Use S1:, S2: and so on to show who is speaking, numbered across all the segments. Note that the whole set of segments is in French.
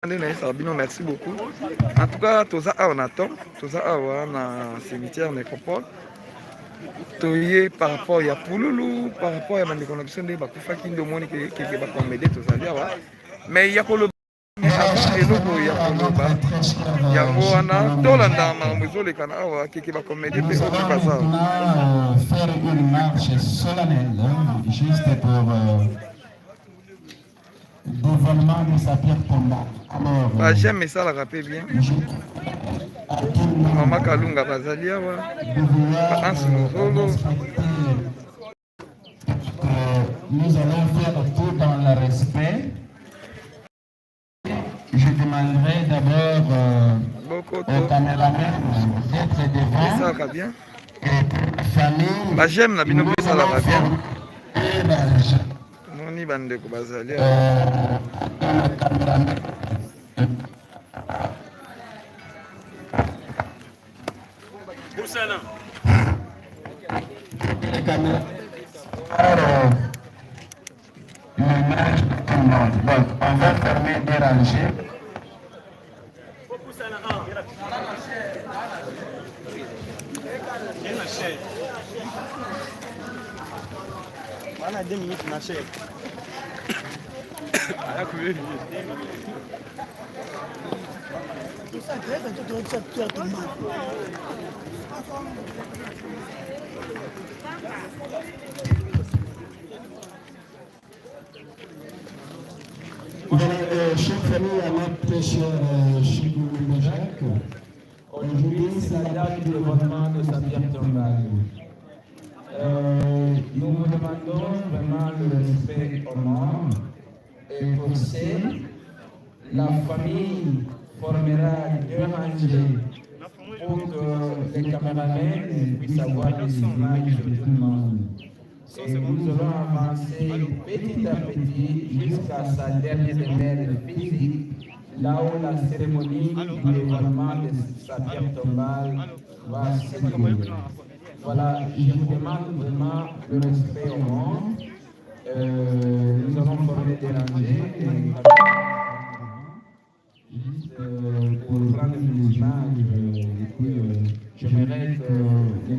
S1: Merci beaucoup. En tout cas, tout ça, on attend. Tout ça, on a un cimetière nécropole. Par rapport à Pouloulou, par rapport à la connexion de Bakoufa qui nous montre que va m'aider tout ça. Mais il y a pour le avant et l'autre, il y a pour le bas. Il y a Moana, Tolanda, Mamuzo, les Canards, qui va m'aider.
S2: Nous allons maintenant faire une marche solennelle, juste pour dévoilement de sa pierre tombale. Alors,
S1: j'aime ça, la rappelle bien. Maman Kalunga Bazalia,
S2: nous allons faire tout dans le respect. Je demanderai d'abord au caméraman d'être devant.
S1: Ça va bien.
S2: Et famille.
S1: J'aime la binoble, ça va bien.
S2: Non,
S1: ni bande de Bazalia.
S2: Alors, l'image de tout le monde. Donc, on va fermer des rangées.
S3: Voilà 2 minutes ma chère.
S2: Voilà, chère famille, à notre cher Chigou Jacques, aujourd'hui c'est la date de l'événement de sa pierre tombale. Nous vous demandons vraiment le respect aux morts et pour ce, la famille formera 2 rangées pour que les caméramans puissent avoir les images de tout le monde. Et nous allons avancer petit à petit jusqu'à sa dernière demeure physique, là où la cérémonie du dévoilement de sa pierre tombale va se dérouler. Voilà, je vous demande vraiment le respect au monde. Nous allons former des rangées juste pour prendre des images et puis j'aimerais que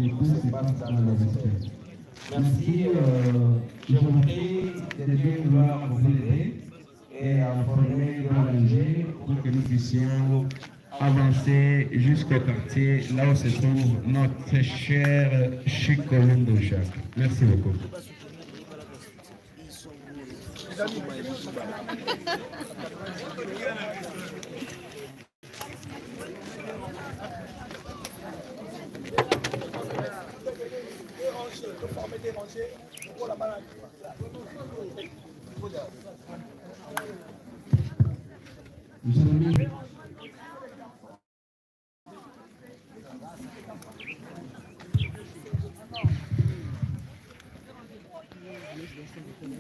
S2: tout se passe dans le respect. Merci, je vous prie de Dieu vouloir vous aider et à former des rangées pour que nous puissions avancer jusqu'au quartier, là où se trouve notre cher Chikolundo Jacques. Merci beaucoup.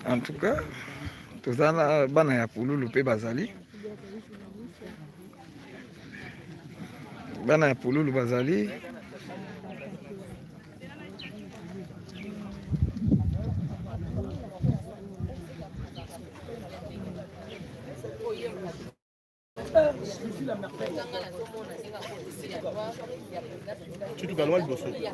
S1: En tout cas, tout ça là, bana ya Pouloulou pe bazali. Bana ya Pouloulou bazali.
S3: Tu dois loin le dossier.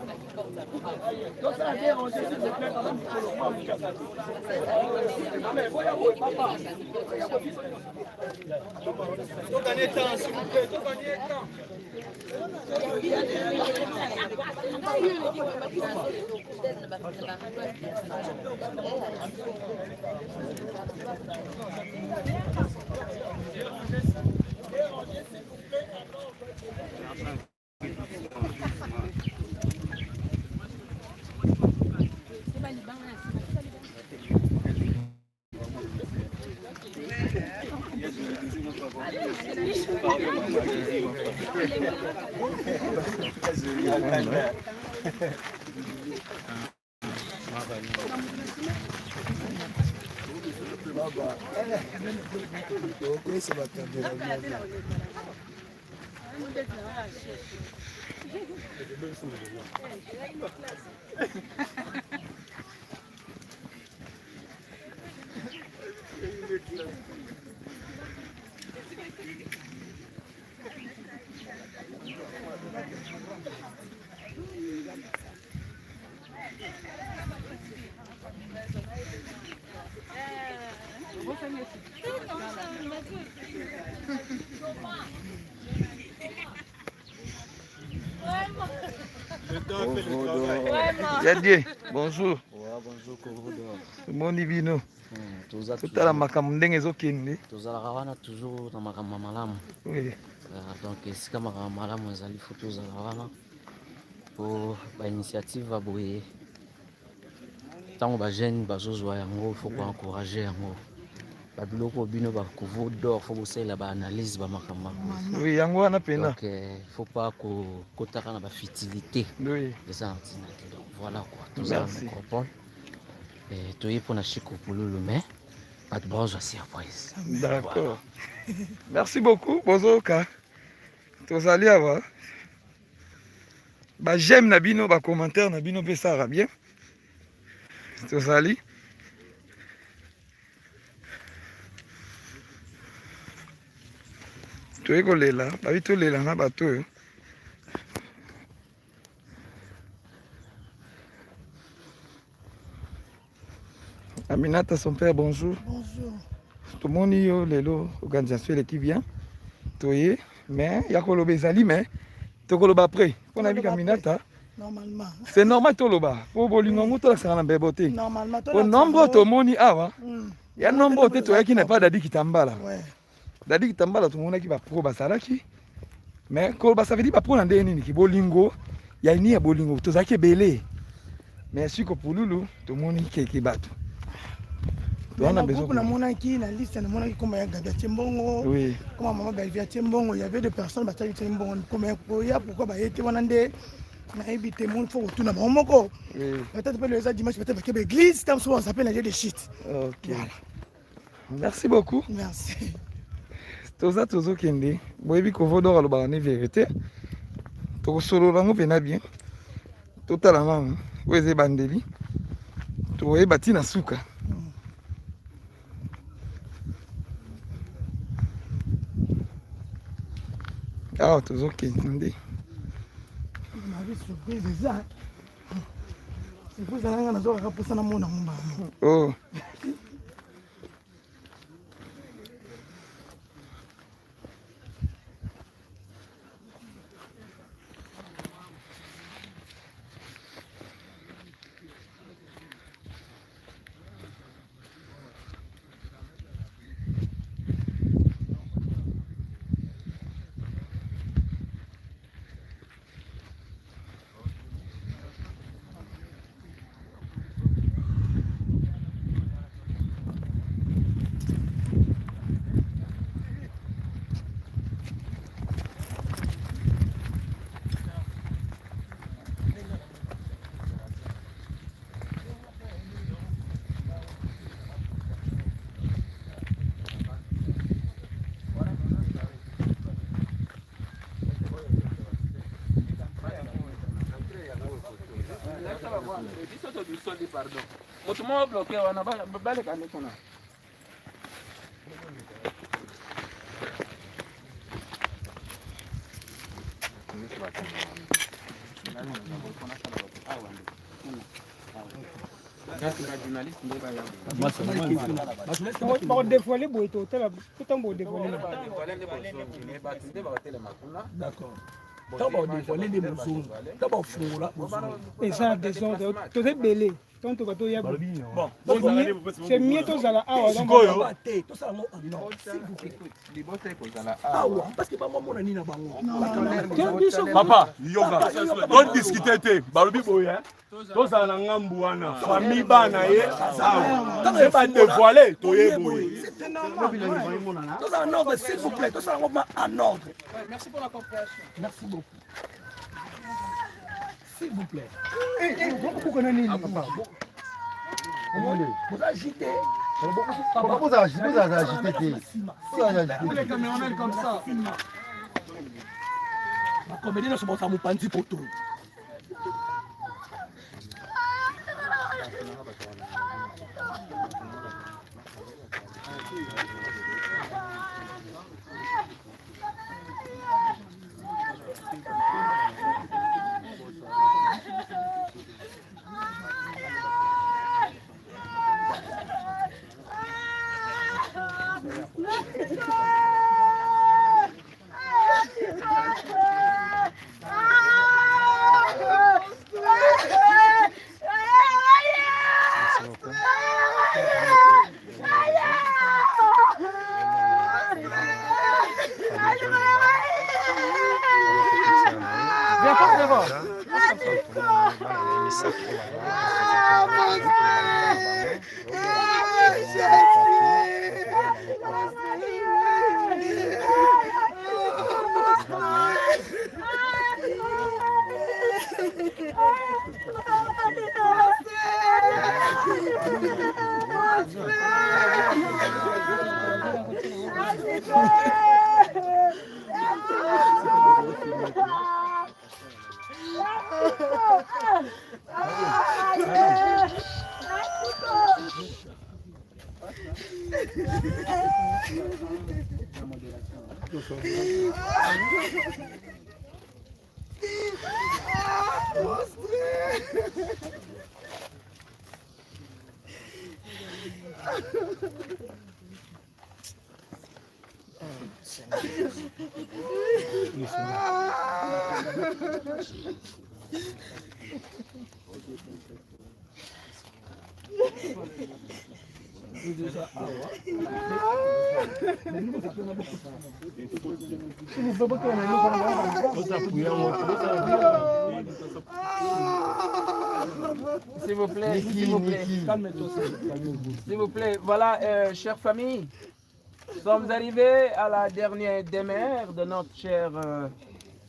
S1: Yadie, bonjour.
S4: Bonjour, Kovodor.
S1: Moni bino. Totala makambo ndenge ezokende.
S4: Tozalaka wana toujours na makambo malamu.
S1: Oui.
S4: Donc esika makambo malamu ezali fo tozala wana po bainitiative baboye ntango bajeune bazozwa yango faut koencourage yango babiloko bino bakovodor fo bosalela baanalyse bamakambo.
S1: Oui, yango wana pena.
S4: Donc faut pas kotaka na bafutilité.
S1: Oui.
S4: Eza na ntina te. Donc voilà quoi. Tozala na microphone. Toye mpona Chico Pululu mais bato bazwa surprise.
S1: D'accord. Merci beaucoup bozoka. Tozali awa. Ba j'aime na bino ba commentaire na bino pe ça bien. Tozali. Toye kolela, babi tolela na bato. Aminata, son père, bonjour.
S5: Bonjour.
S1: Tout le monde y a lelo organisation qui vient. Toye, mais il y a que l'obésali, mais tu as après. On a vu Aminata.
S5: Normalement.
S1: C'est normal tout le bas. Pour bolingo tout la sera en beboté.
S5: Normalement.
S1: Au nombre de moni awa. Il y a nombre de toi qui n'est pas d'adi qui t'emballa.
S5: Ouais.
S1: D'adi qui t'emballa tout le monde qui va pro basalaki. Mais quand ça veut dire pas pour l'andé ni qui bolingo. Il y a ni à bolingo. Tout ça qui est belé. Mais si que pour Lulu, tout le monde qui bat.
S5: On a besoin de qui la liste de mon comme Gaga Timbongo,
S1: oui.
S5: Comme Maman Belvia Timbongo, il y avait des personnes qui Timbongo, comme pourquoi bah était Wanande, n'a évité mon faut tout n'importe moko. Peut-être pas les dimanche peut-être que l'église, tant souvent on s'appelle la de shit.
S1: Ok. Merci beaucoup.
S5: Merci.
S1: Toza tozo kende, boyebi kovodor aloba na vérité. To solo lango pena bien. Totala mamu, weze bandeli. To yebati na suka. Ah, toujours qui entendez.
S5: Ma vie surprise c'est ça. C'est pour ça que nous avons posé na mona mba.
S1: Oh.
S2: Pardon. Motumo bloqué wana bale kane kuna.
S5: D'accord. D'abord, dévoiler des mensonges. D'abord, fourra. Et ça, des ordres. Tu es belé. Tant que tu es bon. C'est mieux que ça là. Ah, parce que maman, mon ami n'a pas.
S3: Papa, yoga. Don't discuter. Balubi boya. Tous à la ngambouana. Famille bana ye. Quand tu vas dévoiler, tu es boy.
S5: C'est normal. Tous en ordre, s'il vous plaît. Tous en ordre.
S2: Merci pour la compréhension.
S5: Merci beaucoup. S'il vous plaît. Vous connaissez papa. Vous agitez.
S3: Vous agitez.
S2: Les caméramans comme ça.
S5: La comédie ne se montre à mon panty poteau.
S2: S'il vous plaît, s'il vous plaît, voilà, chère famille, nous sommes arrivés à la dernière demeure de notre cher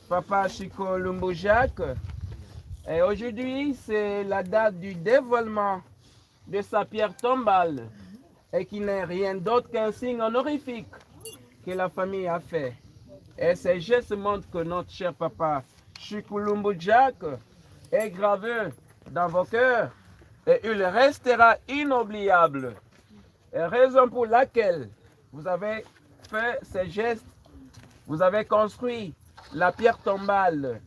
S2: papa Chico Lumbu Jacques. Et aujourd'hui, c'est la date du dévoilement de sa pierre tombale et qui n'est rien d'autre qu'un signe honorifique que la famille a fait. Et ces gestes montrent que notre cher papa Chico Lumbu Jacques est gravé dans vos cœurs et il restera inoubliable. Et raison pour laquelle vous avez fait ces gestes, vous avez construit la pierre tombale,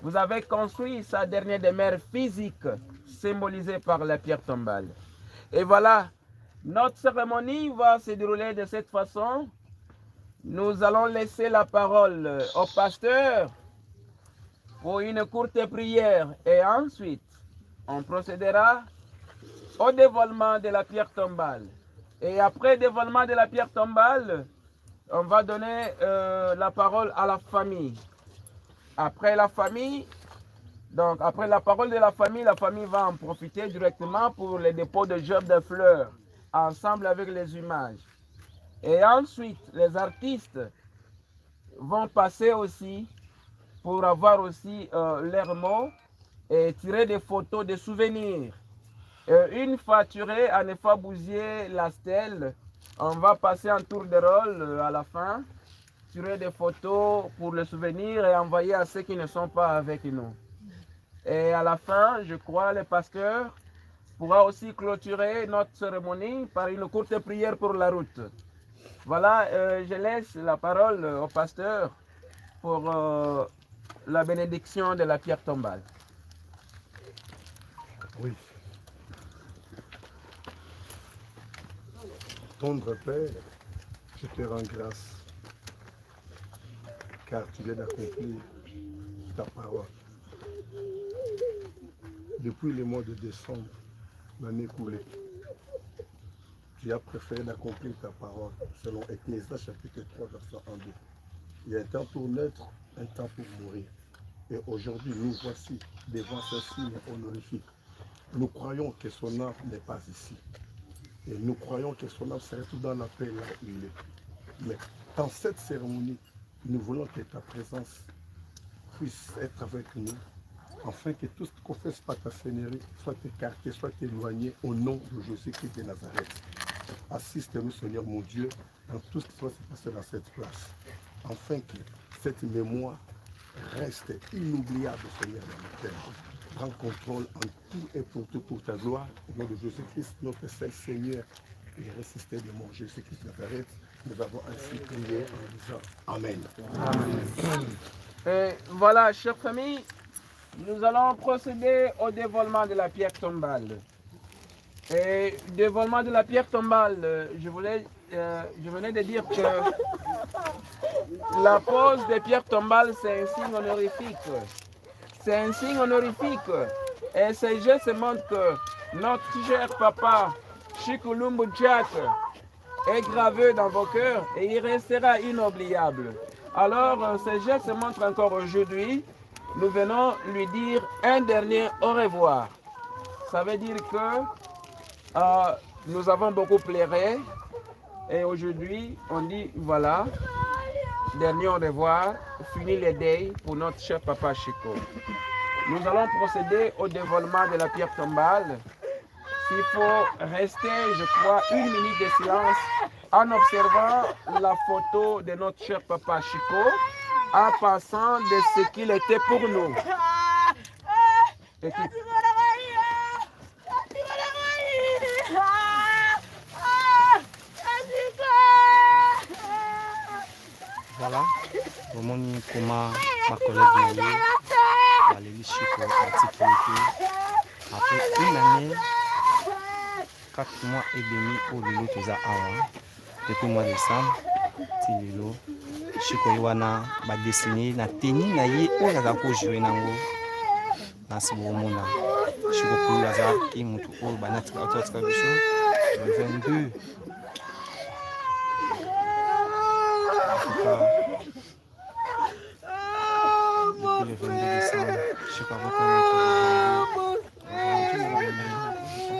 S2: vous avez construit sa dernière demeure physique symbolisée par la pierre tombale. Et voilà, notre cérémonie va se dérouler de cette façon. Nous allons laisser la parole au pasteur pour une courte prière et ensuite on procédera au dévoilement de la pierre tombale. Et après le dévoilement de la pierre tombale, on va donner la parole à la famille. Après la famille, donc après la parole de la famille va en profiter directement pour le dépôt de gerbes de fleurs, ensemble avec les images. Et ensuite, les artistes vont passer aussi pour avoir aussi leurs mots et tirer des photos, des souvenirs. Une fois tiré, à ne pas bousiller la stèle, on va passer un tour de rôle à la fin, tirer des photos pour le souvenir et envoyer à ceux qui ne sont pas avec nous. Et à la fin, je crois, le pasteur pourra aussi clôturer notre cérémonie par une courte prière pour la route. Voilà, je laisse la parole au pasteur pour la bénédiction de la pierre tombale.
S3: Oui. Tendre Père, je te rends grâce, car tu viens d'accomplir ta parole. Depuis le mois de décembre, l'année écoulée, tu as préféré d'accomplir ta parole, selon Ecclésiaste chapitre 3, verset 1-2. Il y a un temps pour naître, un temps pour mourir. Et aujourd'hui, nous voici devant ce signe honorifique. Nous croyons que son âme n'est pas ici. Et nous croyons que son âme serait tout dans la paix là où il est. Mais dans cette cérémonie, nous voulons que ta présence puisse être avec nous, afin que tout ce qu'on fait par ta Seigneurie soit écarté, soit éloigné au nom de Jésus-Christ de Nazareth. Assiste-nous, Seigneur mon Dieu, dans tout ce qui va se passer dans cette place, afin que cette mémoire reste inoubliable, Seigneur, dans le cœur. Prends contrôle en tout et pour tout pour ta gloire, au nom de Jésus-Christ, notre seul Seigneur et ressuscité de mon Jésus-Christ de Nazareth. Nous avons ainsi prié en disant Amen.
S2: Amen. Et voilà, chère famille, nous allons procéder au dévoilement de la pierre tombale. Et dévoilement de la pierre tombale, je venais de dire que la pose des pierres tombales, c'est un signe honorifique. C'est un signe honorifique. Et ces gestes montrent que notre cher papa, Chico Lumbu Jacques, est gravé dans vos cœurs et il restera inoubliable. Alors, ces gestes montrent encore aujourd'hui nous venons lui dire un dernier au revoir. Ça veut dire que nous avons beaucoup pleuré et aujourd'hui on dit voilà, dernier au revoir, fini les deuils pour notre cher papa Chico. Nous allons procéder au dévoilement de la pierre tombale. Il faut rester, je crois, 1 minute de silence en observant la photo de notre cher papa Chico, en pensant de ce qu'il était pour nous.
S4: Voilà, au moment comment ma collègue m'a dit Chico en sécurité. Après 1 année, 4 mois et demi au Lilo Toza Awa, depuis le mois de décembre, Tililo, Chico Iwana va dessiner na tenue na ye o za ko jouer nango na sibomona Chico Kulu za ki mutu o banatika autotika biso le 22 depuis le 22 décembre Chico a voté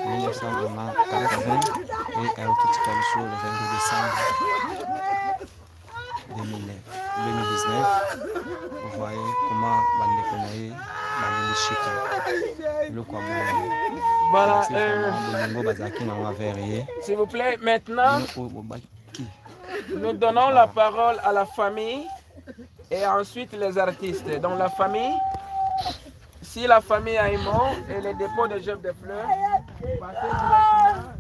S4: 1980 et a autotika biso le 22 décembre 2019, vous voyez comment Bandeko Chico le quoi.
S2: Voilà, s'il vous plaît, maintenant, nous donnons la parole à la famille et ensuite les artistes. Donc la famille, si la famille a un mot et le dépôt de jeux de fleurs, passez directement.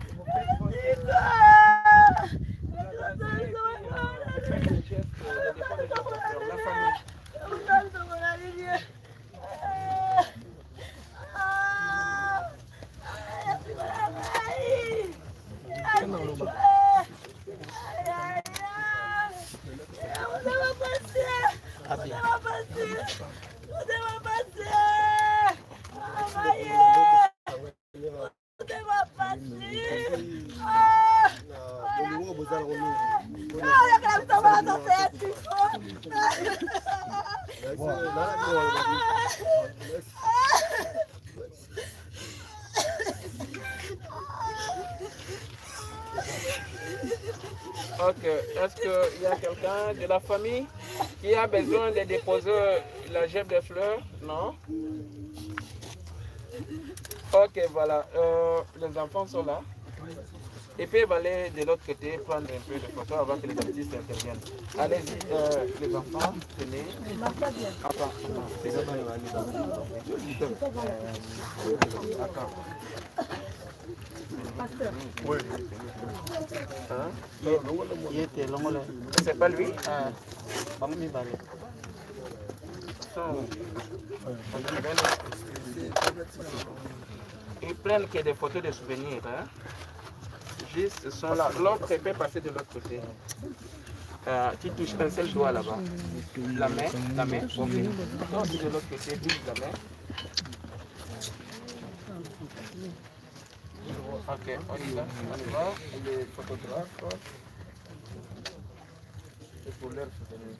S2: Ok, est-ce qu'il y a quelqu'un de la famille qui a besoin de déposer la gemme de fleurs? Non? Ok, voilà. Les enfants sont là. Et puis, ils vont aller de l'autre côté prendre un peu de photos avant que les artistes interviennent. Allez-y, les enfants, tenez. Attends.
S3: Oui.
S2: C'est pas lui? Ils prennent que des photos de souvenirs. Hein? Juste, ils sont là. L'autre peut passer de l'autre côté. Tu touches un seul doigt là-bas. La main, ok. Non, c'est de l'autre côté, touche la main. Ok, on y va. Et les photographes. Et pour leur souvenir.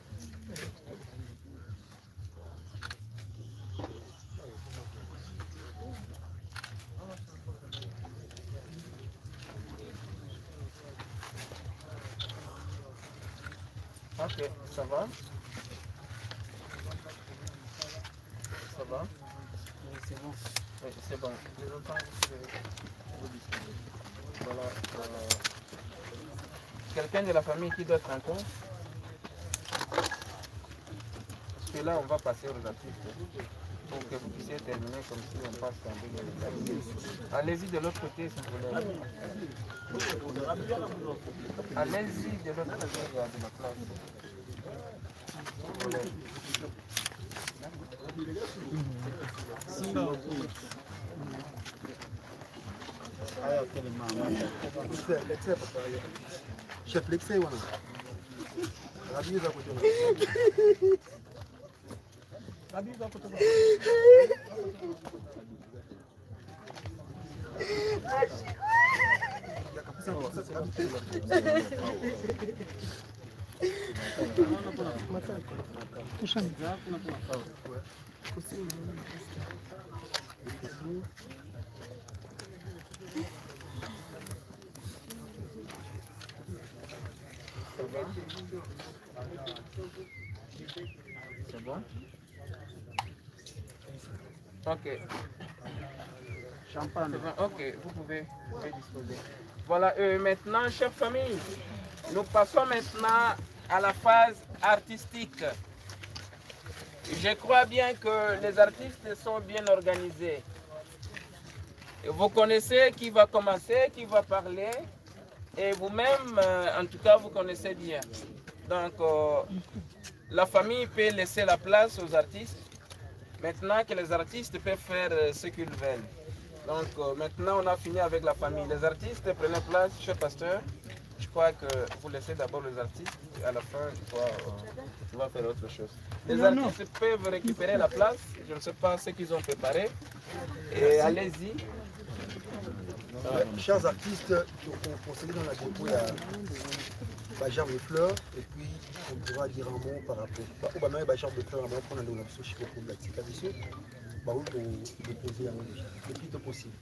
S2: Ok, ça va? Ça va? Oui, c'est bon. Oui, c'est bon. Les enfants, voilà. Quelqu'un de la famille qui doit être en compte? Parce que là, on va passer aux artistes pour que vous puissiez terminer comme si on passe en deux. Allez-y de l'autre côté, si vous voulez. Allez-y de l'autre côté de la place.
S3: Chef Lexé, voilà.
S2: C'est bon? Ok. Champagne. Bon. Ok, vous pouvez disposer. Voilà, maintenant, chère famille, nous passons maintenant à la phase artistique. Je crois bien que les artistes sont bien organisés. Vous connaissez qui va commencer, qui va parler, et vous-même, en tout cas, vous connaissez bien. Donc, la famille peut laisser la place aux artistes, maintenant que les artistes peuvent faire ce qu'ils veulent. Donc, maintenant, on a fini avec la famille. Les artistes, prenez place, cher pasteur. Je crois que vous laissez d'abord les artistes, et à la fin, tu vas faire autre chose. Les artistes peuvent récupérer la place, je ne sais pas ce qu'ils ont préparé, et allez-y.
S6: Chers artistes, pour procéder dans la dépôt, il y a Bajar de fleurs, et puis on pourra dire un mot par rapport. Au Bama et Bajar de fleurs, on va prendre un option pour la Tikabiso, pour déposer le plus tôt possible,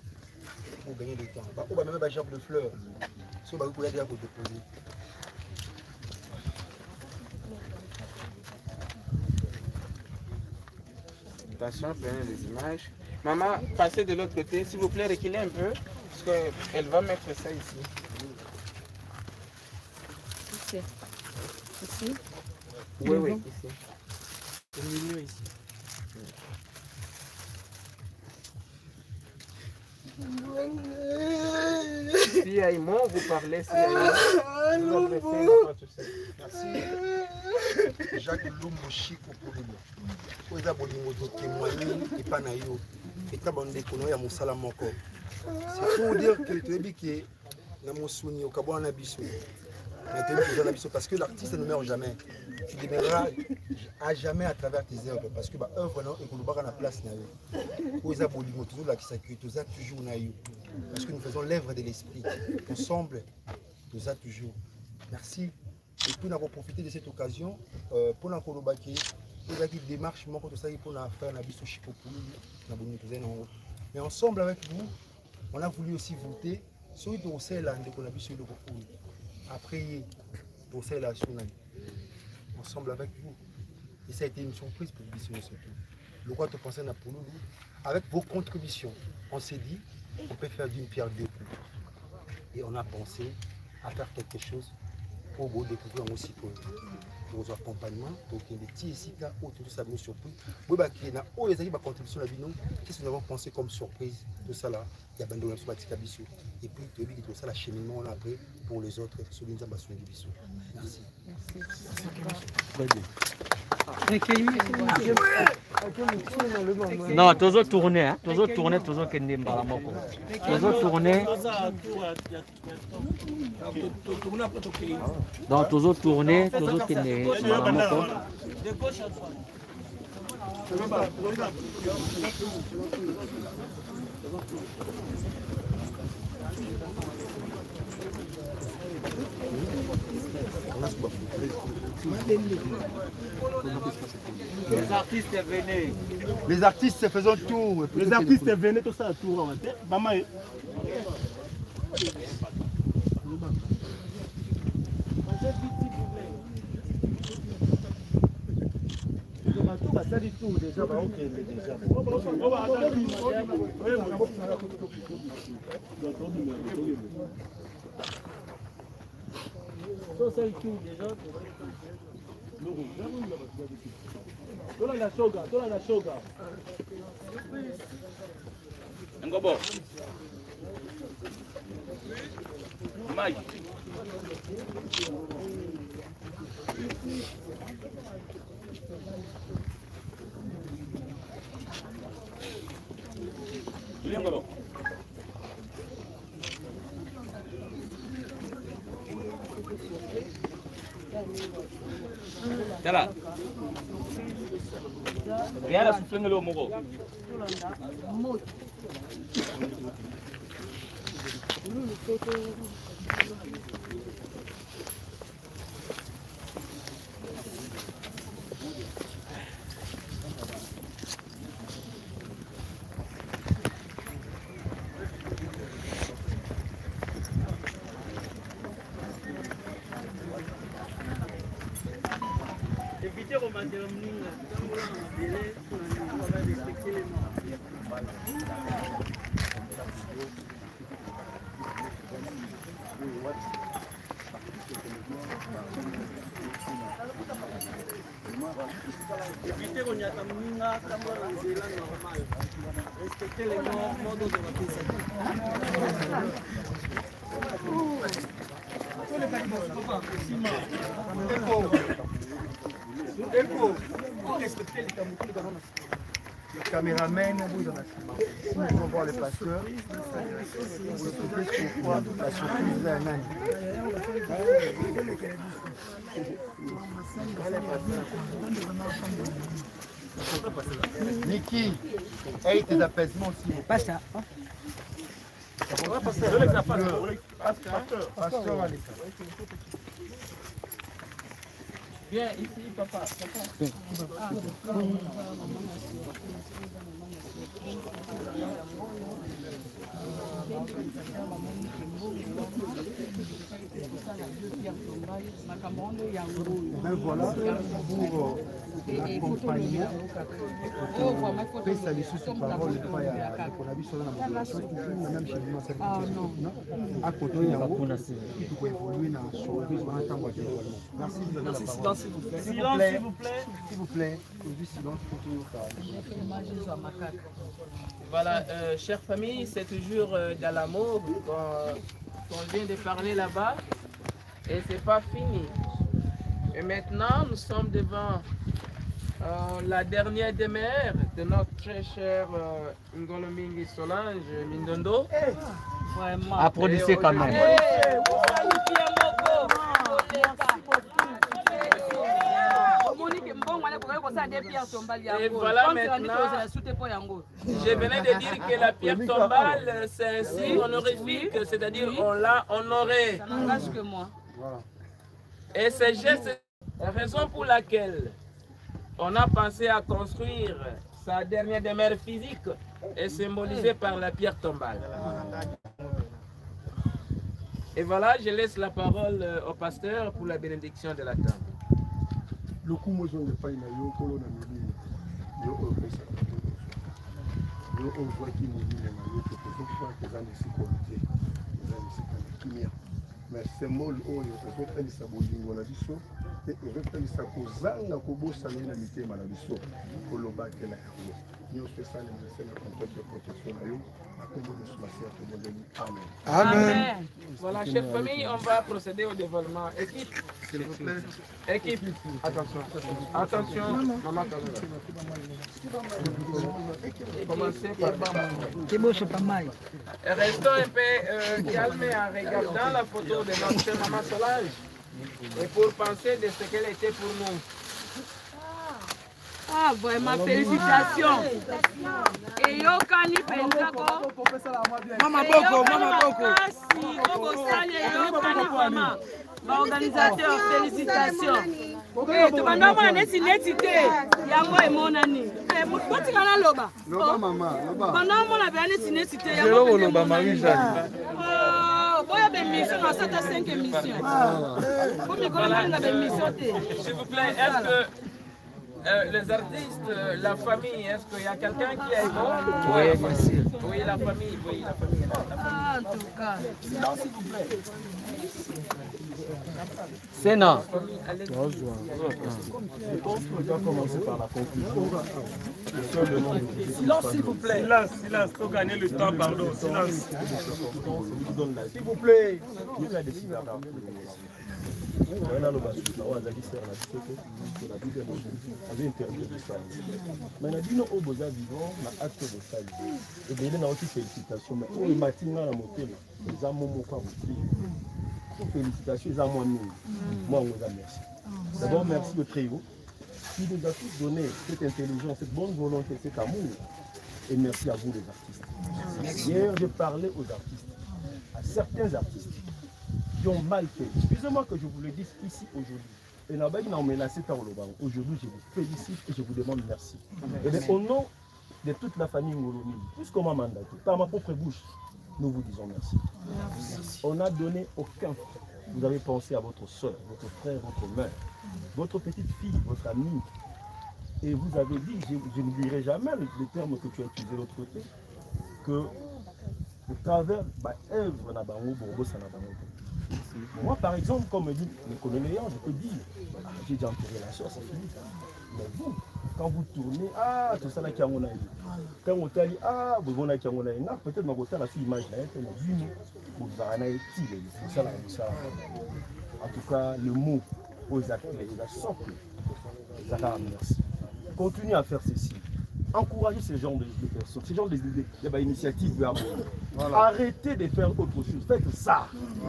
S6: pour gagner du temps. Au Bama et Bajar de fleurs, ce que vous pouvez dire pour déposer.
S2: Attention, prenez les images. Maman, passez de l'autre côté, s'il vous plaît, reculez un peu, parce qu'elle va mettre ça ici.
S7: Ici. Ici.
S2: Oui, oui, ici. Au milieu, ici. Si y a un mot, vous parlez. Si y a un mot, vous adressez la part tout seul.
S6: Merci. Jacques Lumbo Chico pour lui. Vous avez témoigné et pas naïo. Et ta bande d'économie à mon salam encore. C'est pour dire que tu es dit que dans mon souvenir, au Cabo en Abisso. Parce que l'artiste ne meurt jamais. Tu demeureras à jamais à travers tes œuvres. Parce que l'œuvre est qu'on la place. Vous avez toujours la sécurité, vous avez toujours naïo. Parce que nous faisons l'œuvre de l'esprit. Ensemble, nous avons toujours. Merci. Et puis nous avons profité de cette occasion pour nous colloquer. Nous avons une démarche pour faire un abisso chico pour nous. Mais ensemble avec vous, on a voulu aussi voter sur le dossier là de qu'on a vu sur le recours. À prier pour celle-là ensemble avec vous. Et ça a été une surprise pour vous surtout. Le quoi te concerne pour nous, avec vos contributions, on s'est dit on peut faire d'une pierre deux coups. Et on a pensé à faire quelque chose pour vous découvrir aussi pour vos accompagnements, pour qu'il y ait des petits ici, tout ça nous surprise. Vous avez des contributions à nous, qu'est-ce que nous avons pensé comme surprise, tout ça là, il y a abandonné sur Batika Bissou. Et puis, tu as vu tout ça, l'acheminement, on a pris pour les autres, sur l'Inzambasson de Bissou. Merci.
S4: Non, toujours tourner, hein. Toujours tourner, toujours qu'il n'y ait pas la mort. Toujours tourner. Donc, toujours tourner, toujours qu'il n'y ait pas la mort.
S8: Les artistes venaient.
S6: Les artistes faisant tour.
S8: Les artistes venaient tout ça à tour. Maman. Ça dit tout déjà, ok déjà.
S2: Ngobo. Mike. Ngobo. Tala. Yara suflenga lo mogo.
S8: Évitez qu'on y a Tamina, Tamara, Zéla, normal. Respectez les modes de la
S6: Le caméraman, vous en avez. Si vous voir les pasteurs, vous expliquez pourquoi la surprise est un âne. Niki, aie tes apaisements aussi. Pas ça. Pasteur, allez.
S2: Viens ici, papa.
S6: Ben voilà, pour accompagner, pesa lisusu parole epai ya ekona biso na modulation toujours na même cheminement à côté yango tokoévolue na showbiz wana ntango ya dévoilement. Merci de donner la parole. S'il vous plaît, aujourd'hui silence pour toujours parler.
S2: Voilà, chère famille, c'est toujours dans l'amour qu'on vient de parler là-bas et c'est pas fini. Et maintenant, nous sommes devant la dernière demeure de notre très cher Ngolomingi Solange Mindondo. Vraiment.
S8: Applaudissez quand même.
S2: Et voilà maintenant, je venais de dire que la pierre tombale, c'est un signe honorifique, c'est-à-dire on l'a honoré. Ça n'engage que moi. Et ce geste, la raison pour laquelle on a pensé à construire sa dernière demeure physique est symbolisée par la pierre tombale. Et voilà, je laisse la parole au pasteur pour la bénédiction de la table.
S3: Le coup, moi, je ne pas eu un colon à midi. Je vois qui nous dit que les gens ici qualité, les gens ici qualité. Mais c'est molle, on a fait ça bolingo na biso et on fait ça kozanga kobosa na mité malabiso koloba que la nous fait ça les message de contact de protection na yo.
S2: Amen. Voilà, chère famille, on va procéder au dévoilement. Équipe,
S3: s'il vous plaît.
S2: Équipe, attention. Attention, maman commencez par maman. Restons un peu calmes en regardant la photo de notre chère maman Solange et pour penser de ce qu'elle était pour nous.
S7: Ah, vraiment, félicitations. Et yo, Kani Pensako.
S5: Mama Boko.
S7: Organisateur, félicitations. Tu vas nous demander si l'étité, Yango et mon ami. Pourquoi tu vas loba?
S3: Loba, maman.
S7: Pendant mon avis, si l'étité,
S1: Yango et Loba, Marie-Jeanne.
S2: S'il vous plaît, est-ce que les artistes, la famille, est-ce qu'il y a quelqu'un qui est bon? Oui, merci. Oui, la famille,
S7: Ah, en tout cas.
S2: Silence, s'il vous plaît.
S8: Sénat.
S3: Je pense qu'on doit commencer par la conclusion.
S2: Silence, s'il vous plaît.
S8: Silence, pour gagner le temps, pardon. Silence.
S3: S'il vous plaît.
S9: wana loba suki na oyo azali sere na biso te na bible aza interdit kosala mai na bino oyo boza vivant na acte bosali ebele na oti félicitation mai oyo emati nga na motema eza mo moko ya motema félicitation eza mwa mingi mwa yango eza merci d'abord merci au très haut qui nous a tous donné cette intelligence, cette bonne volonté, cet amour et merci à vous les artistes. Hier je parlais aux artistes, à certains artistes qui ont mal fait. Excusez-moi que je vous le dise ici aujourd'hui. Et là-bas, ils ont menacé par le banc. Aujourd'hui, je vous félicite et je vous demande merci. Et bien, au nom de toute la famille Ngolomingi, puisqu'on m'a mandaté, par ma propre bouche, nous vous disons merci. Merci. On n'a donné aucun frère. Vous avez pensé à votre soeur, votre frère, votre mère, votre petite fille, votre amie, Et vous avez dit, je n'oublierai jamais le terme que tu as utilisé de l'autre côté, que au travers de l'œuvre na bango, ça na bango. Moi, par exemple, comme dit le colonel, je peux dire, j'ai déjà enterré la chose, c'est fini. Mais vous, quand vous tournez, tout ça là qui a mon avis. Quand on t'a dit, vous avez qui a mon avis, peut-être que vous avez la image là, vous avez ça. En tout cas, le mot aux acteurs, il a socle. Merci. Continuez à faire ceci. Encouragez ce genre de personnes, ce genre d'initiatives. Voilà. Arrêtez de faire autre chose. Faites ça.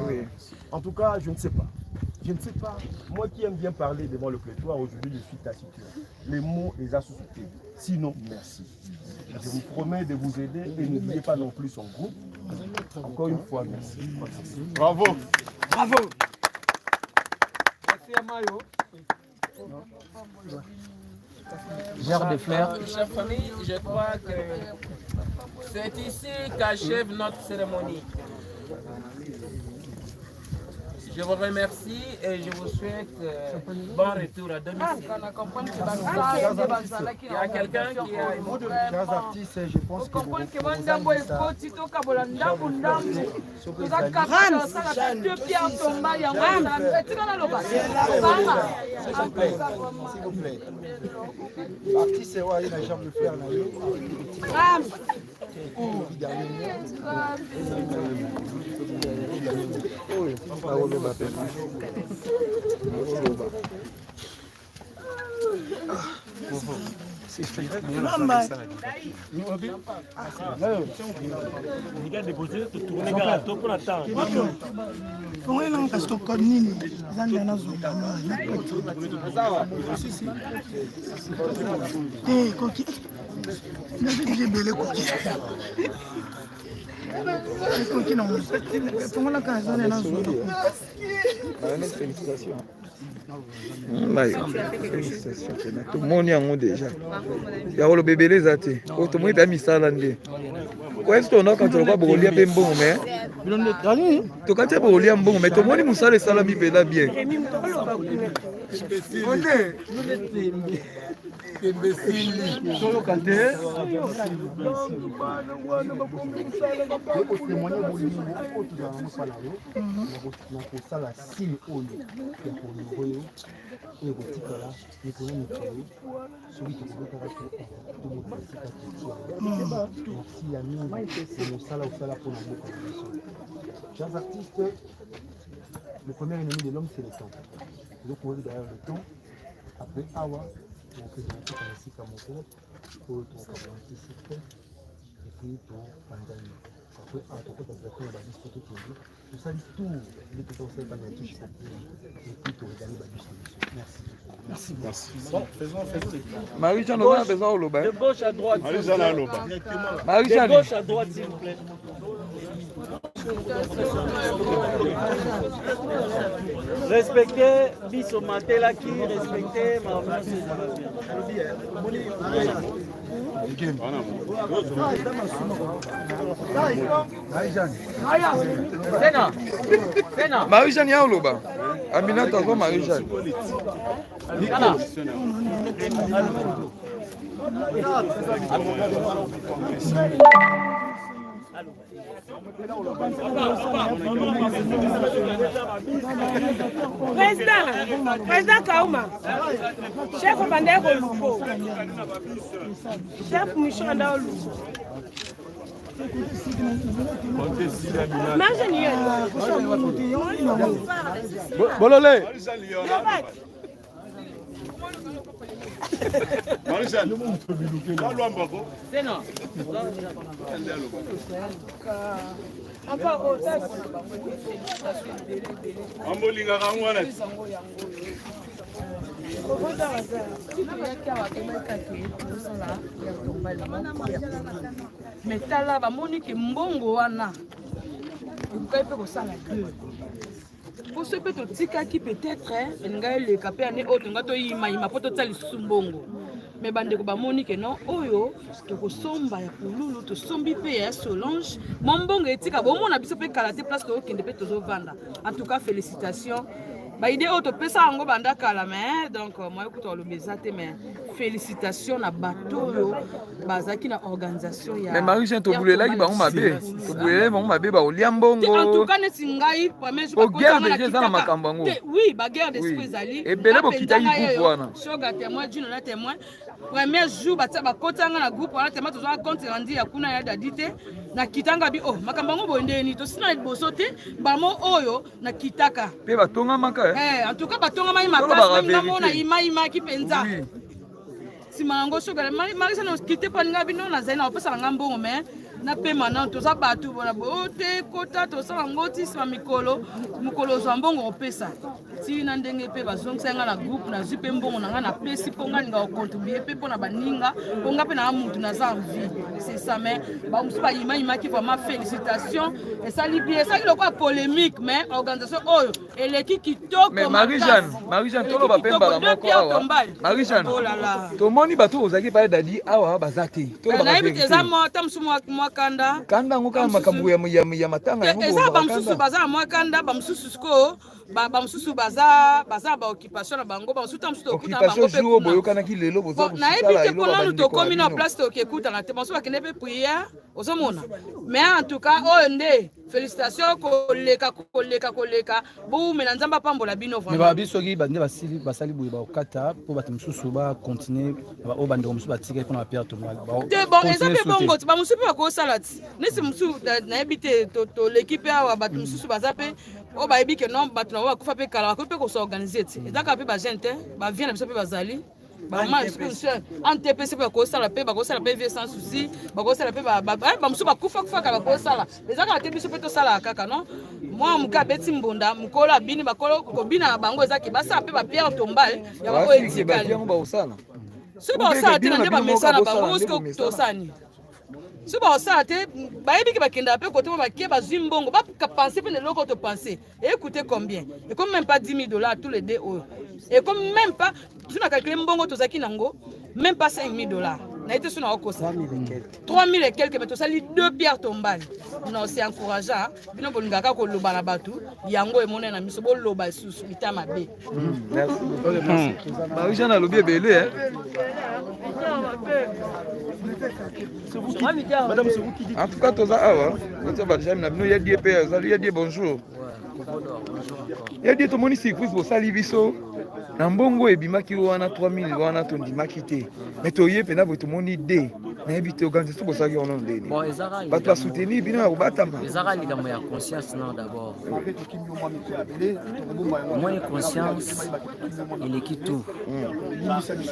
S9: Oui. En tout cas, je ne sais pas. Je ne sais pas. Moi qui aime bien parler devant le pléthore, aujourd'hui je suis taciturne. Les mots les a sous-cités. Sinon, merci. Je vous promets de vous aider et n'oubliez pas non plus son groupe. Encore une fois, merci.
S6: Bravo.
S8: Bravo. Merci à Mayo.
S2: Gère des fleurs. Chère famille, je crois que c'est ici qu'achève notre cérémonie. Je vous remercie et je vous souhaite bon retour à domicile. Il y a quelqu'un qui a une autre
S6: artistes, je pense que vous s'il vous plaît. L'artiste, il a une jambe de fleurs. Félicitations. Tout le monde est déjà. Il y a le bébé les athées. Tout le monde est mis ça là. Est-ce qu'on a quand on va brûler un bon mais tu quand tu brûler un bon mais tout le monde est moussal et salami là bien. Solo canté. Chers artistes, le premier ennemi de l'homme c'est le temps. Donc on est derrière le temps. Après Awa, on fait des trucs ainsi comme on pour ton et puis pour Pandani. Après, on peut faire des discours tout le monde. Tout ça, tout les petits pas de touche et puis pour regarder la distribution. Merci. Merci. Bon, faisons les Marie-Jeanne, on a besoin au Loba.
S8: De gauche à droite.
S6: Marie-Jeanne à Loba.
S8: De gauche à droite, s'il vous plaît. Respectez Biso Matela qui respectez
S1: Marie-Jeanne ya oloba. Aminata zo Marie-Jeanne.
S7: Président Kauma, chef Bandeko Lupo, chef Michel Lupo.
S1: Bololé.
S6: Marie-Jeanne,
S2: c'est non.
S7: Mais tala bamoni ke mbongo wana ekokai mpe kosala deux po so mpe totikaki peut-être ngai eleka mpe ane oyo tonga toyimayima mpo totala lisusu mbongo me bandeko bamoni ke non oyo tokosomba ya pululu tosombi mpe ya Solange mo mbongo etika bomona biso mpe kala te place tookende mpe tozovanda. En tout cas félicitations baide oyo topesa yango banda kala mais donc moi ekuta oloba eza te mais félicitations na bato bazaki na organisation ya
S1: mais Marie-Jeanne tobulelaki bango mabe tobulelaki bango mabe baolia mbongo
S7: en tout cas neti ngai premier jour
S1: guerre déjà eza na makambo yango
S7: oui baguerre d'esprit ezali
S1: ebele bokitaki groupe wana
S7: shoga témoin juno na témoin premier jour batia bakotanga na groupe wana témoin tozwa compte rendu ya kuna ya dadi te na kitanga bi oh makambo yango boyendeni tosina liboso te bamo oyo na kitaka
S1: mpe batongamaka
S7: en tout cas batongamaki makasi ngamona imaimaki mpenza nsima yango shoga Marie-Jeanne okite paninga bino nazali na opesala nga mbongo mais na pe maintenant toza bato bona bote kota tosala yango ti nsima mokolo ozwa mbongo opesa ti na ndenge mpe bazongisa nga na groupe nazwi mpe mbongo na nga napesi mpo nga ninga ocontribue mpe mpo na baninga mpo nga mpe na mutu naza en vie c'est ça mais bamosusu bayimayimaki vraiment félicitation esali bien esali lokola polémique mais organisation oyo eleki kitoko
S1: mais Marie-Jeanne toloba mpe mbala moko awa Marie-Jeanne tomoni bato ozalaki pale dadi awa baza te
S7: nayebi te eza ta mosusu mwakanda
S1: yango kaka makambo ya matanga yango
S7: eza bamosusu baza na mwakanda bamosusu sikoyo bamosusu baza baoccupation na bango bamosusu ta mosusu tokutana bango mpe
S1: boyokanaki lelo
S7: nayebi te mpo nanu tokomi na place tokekutana te bamosusu bakende mpe priere ozomona mais en tout cas oyo nde félicitation koleka boumela nzambe apambola bino
S10: babi soki bande basali boye bakokata mpo bato mosusu bacontinue oyo bandeko mosusu batikali mpona bapere tomal
S7: te bon eza mpe bongo ti bamosusu mpe bakosala ti nesi mosusu nayebi te toleki mpe awa bato mosusu baza mpe oyo bayebi ke non bato na bango bakufa mpe kala bakoki mpe kosorganize ti ezaka mpe bagene te bavie na biso mpe bazali antepesi mpe bakosala mpe vie sans souci bakosala mpe bamosusu bakufa kala bakosala ezaka te biso mpe tosalaka kaka non mwa moke abeti mbunda mokolo abini kobina na bango ezaki basala mpe bapierre tombale ya bango etikali soki baosala te na nde bamesa na bango soki tosani soki baosala te bayebiki bakendaka mpe kote mo bakie bazwi mbongo bakapense mpe leloko topense ekute combien ekomi même pas 10 000 $ tous les deux oyo ekomi même pas tuna calcule mbongo tozalaki nango même pas 5 000 $. Na été sur la 3 000 et quelques, mais tout ça, les 2 pierres tombales. Non, c'est encourageant. Nous avons un ko loba na batu. Yango et monnaie na miso bo loba sous bitama B.
S1: Merci. Marie-Jeanne a lobé belé hein.
S9: Madame, c'est vous qui dites.
S1: En tout cas, tous awa. Il y a des pères, il y a des bonjour. Il y a des tout le monde ici qui vous salue biso. Na mbongo ebimaki wana 3000 wana tondimaki te mais toye pena boto moni de na ebite organisation bosaki ono ndeni
S4: bon ezara
S1: bato a soutenir bino ya kobatama
S4: ezara likambo ya conscience non d'abord moi conscience eleki tout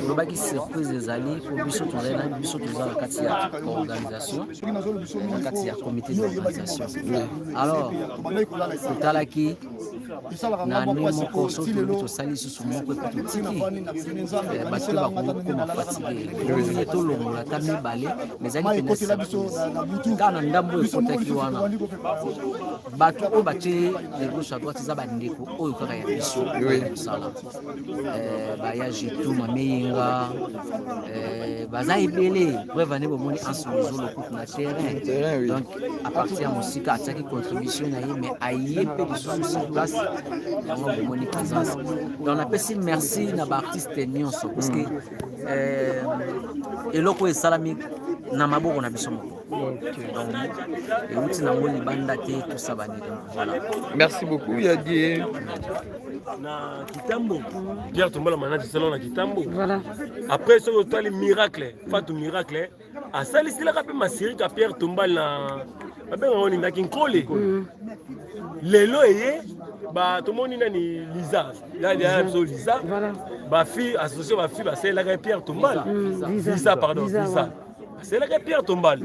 S4: lobaki surprise ezali po biso tozali na biso tozala kati ya organisation na kati ya comité d'organisation alors totalaki na ndenge moko so tolobi tosali susu moko epe totiki bato bakokoma fatigué tolongola ta mibale mais ezali pene kaka na ndambo ekotaki wana bato oyo batie de gauche à droite eza bandeko oyo kaka ya biso kosala baya jetuma meyenga baza ebele preuve ane bomoni ansolozo lokutu na terrain donc à partir ya mosika atiaki contribution na ye mais aye mpe lisusu sur place yango bomoni présence donc napesi merci na baartiste nyonso parce que eloko esalami na maboko na biso moko euti nango libanda te tosabani voilà
S1: merci beaucoup Yadie
S9: na Kitambo Pierre Tombala manager salon na Kitambo voilà après ce total miracle Fatou miracle a salisila ka pe masiri ka Pierre Tombala na ba ngoni na kinkole lelo eye ba to moni nani Lisa ya Lisa ba fille associée ba fille ba c'est la Pierre Tombala Lisa pardon Lisa c'est la Pierre Tombala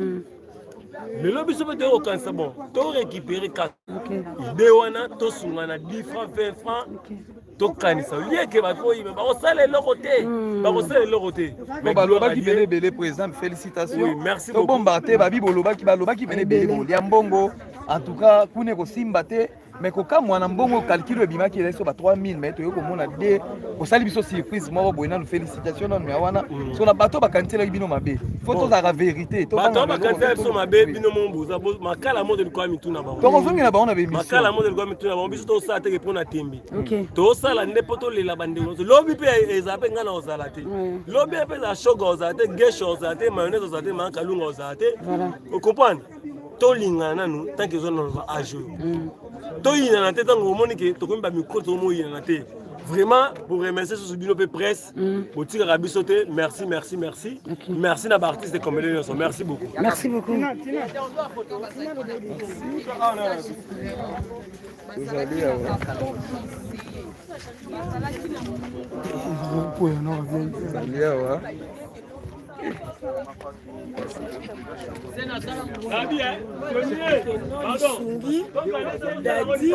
S9: le lobby se peut au cancer bon to récupérer 4 idée wana to sungana 10 francs 20 francs to kanisa lié que ba ko yime ba ko sala le côté
S1: mais ba loba ki belé président félicitations
S9: oui merci beaucoup
S1: to bomba te ba bi boloba ki baloba ki belé ya mbongo en tout cas kune ko simba te mais koka mwana mbongo calcul ebimaki eleso ba 3000 mais toyo komona de osali biso surprise moko boye nanu félicitation nanu ya wana so na bato bakantielaki bino mabe faut tozala vérité
S9: bato bakantiela biso mabe bino momboza makala mo delikwa mituna bango
S1: tokozongela bango na bemission
S9: makala mo delikwa mituna bango biso tosala teke mpo na tembi tosala nde mpo tolela bandeko nyonso lobi mpe ezala mpe ngai na ozala te lobi mpe ezala shoga ozala te geshe ozala te mayonnaise ozala te makalunga ozala te okomprendre tolingana nanu tanke ezonaloba age toyinana te ntango omoni ke tokomi bamikro tomoyinana te vraiment pour remercier susu bino mpe presse botikaka biso te merci merci merci merci na baartiste de comédie nyonso merci beaucoup
S7: merci beaucoup
S5: Sungi, Dadi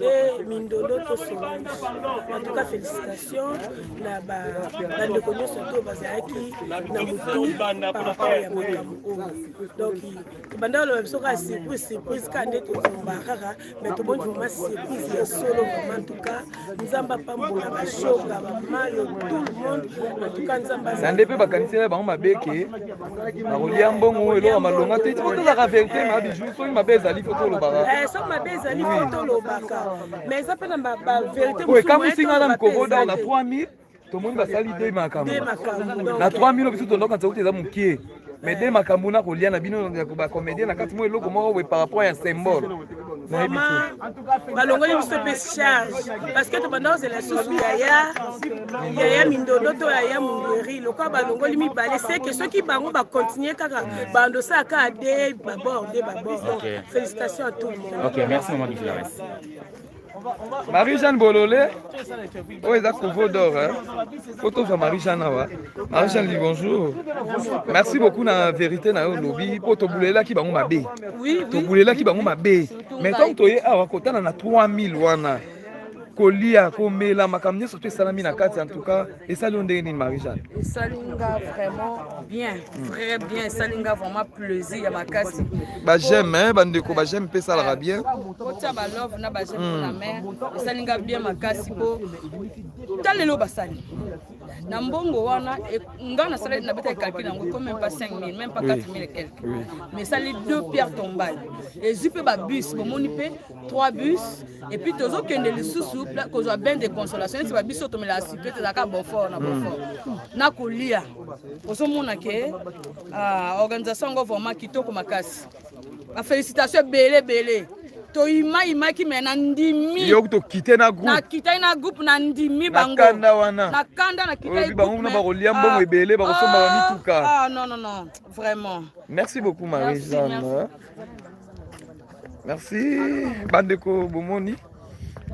S5: et Mindolo Solange. En tout cas, félicitations. Dans le commun, surtout, Bazaki, Namutu, par rapport à Yamakamu. Donc, pendant le surprise, quand on est au Barara, mais tout le monde vraiment surprise, il y a solo, vraiment, en tout cas, nous avons pas mal de choses, tout le monde, en tout cas, nous avons pas
S1: beke bakolia mbongo eloko malonga te ti tozaka vérité na bijou soki mabe ezali fo tolobaka
S5: soki mabe ezali fo tolobaka mais eza mpe na bavérité
S1: ekamusinga na mkovoda na 3000 tomoni basali de makambo na 3000 biso tondoka nzauti eza mokie mais de makambo na kolia na bino bacomédien na kati mo eloko moko boye par rapport ya symbole
S5: balongoli biso mpe charge parce que tobanda ozela susu yaya mindodo to yaya mungeri lokwa balongoli mibale seke soki bango bacontinue kaka bandosaka de babord donc félicitations à tout le monde.
S4: Ok, merci maman Clarisse.
S1: Marie-Jeanne Bololé, oh ils ont couvert d'or, photo de Marie-Jeanne awa. Marie-Jeanne dit bonjour. Merci beaucoup na vérité na lobby pour to boulela ki bango mabe.
S7: Oui,
S1: to boulela ki bango mabe. Mais tant to ye awa kotana na 3000 wana. Kolia komela makamne surtout salami na kati en tout cas et ça l'ondé ni Marie-Jeanne.
S7: Salinga vraiment bien, très bien, salinga vraiment plaisir à ma casse.
S1: Bah j'aime hein, bandeko bah j'aime pe ça la bien.
S7: Kotia ba love na ba j'aime pour la mère, salinga bien ma casse po. Talelo basali. Na mbongo wana ngana sala na beta calcul nango comme même pas 5000, même pas 4000 et quelques. Mais ça les deux pierres tombales. Et zipe ba bus, bon moni pe 3 bus et puis tozo kende le sous qu'on soit bien de consolation, c'est pas biso to me la sécurité da ka bon fort na bon fort. Na kolia. Oso mona ke organisation ngo vraiment kitoko makasi. Félicitations belé. To ima ki mena ndimi
S1: yo to quitter na
S7: groupe na ndimi bango na kanda na kita
S1: bango na bakolia mbongo ebele bakosomba ba mituka
S7: non vraiment
S1: merci beaucoup Marie-Jeanne merci bandeko bomoni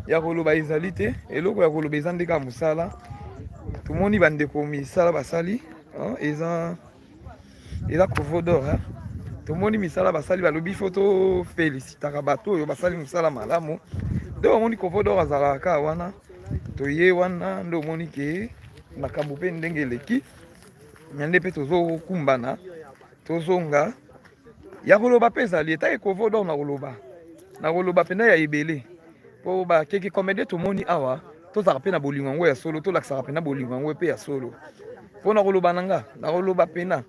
S1: ya koloba ezali te eloko ya koloba eza ndeka musala tomoni bandeko misala basali eza kovodor tomoni misala basali balobi photo félicitaka bato oyo basali musala malamu nde omoni kovodor azalaka wana toye wana nde omoni ke makambo mpe ndenge eleki nde mpe tozokumbana tozonga ya koloba mpe ezali etake kovodor na koloba mpena ya ebele mpo bakeke comédie tomoni awa tozalaka mpe na bolingo yango ya solo tolakisaka mpena bolingo yango mpe ya solo mpo na koloba na nga na koloba mpena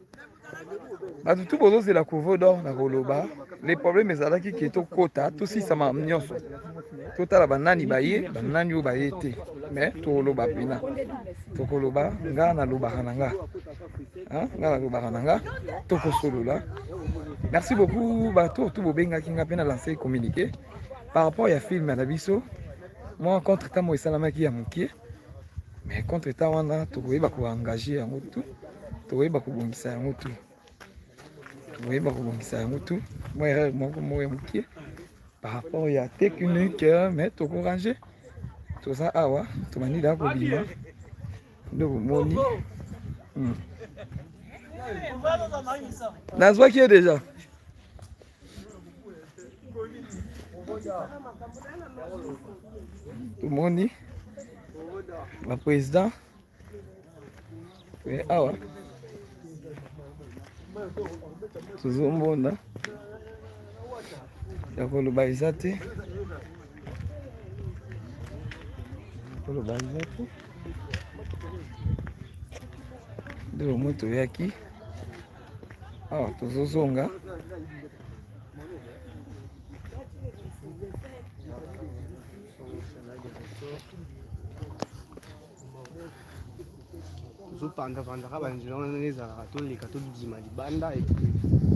S1: bato tu bozozela kovodor na koloba le problème ezalaki ke tokota tosisama nyonso totala banani baye banani oyo baye te mais tokoloba mpena tokoloba nga nalobaka na nga tokosolola merci beaucoup bato tu bobengaki nga mpe na lancé communiqué par rapport ya film na biso moi contre temps mo esalamaki ya mokie mais contre temps wana tokoyeba koengage yango tu tokoyeba kobongisa yango tu moi erreur moko moya mokie par rapport ya technique mais tokorange toza awa tomani da kobima nde bomoni nazwaki ye déjà tomoni baprésident awa tozombona ya koloba eza te toloba nzete nde omoi toyaki awa tozozonga
S8: tozopandapandaka banzela wana ezalaka toleka tobima libanda epuis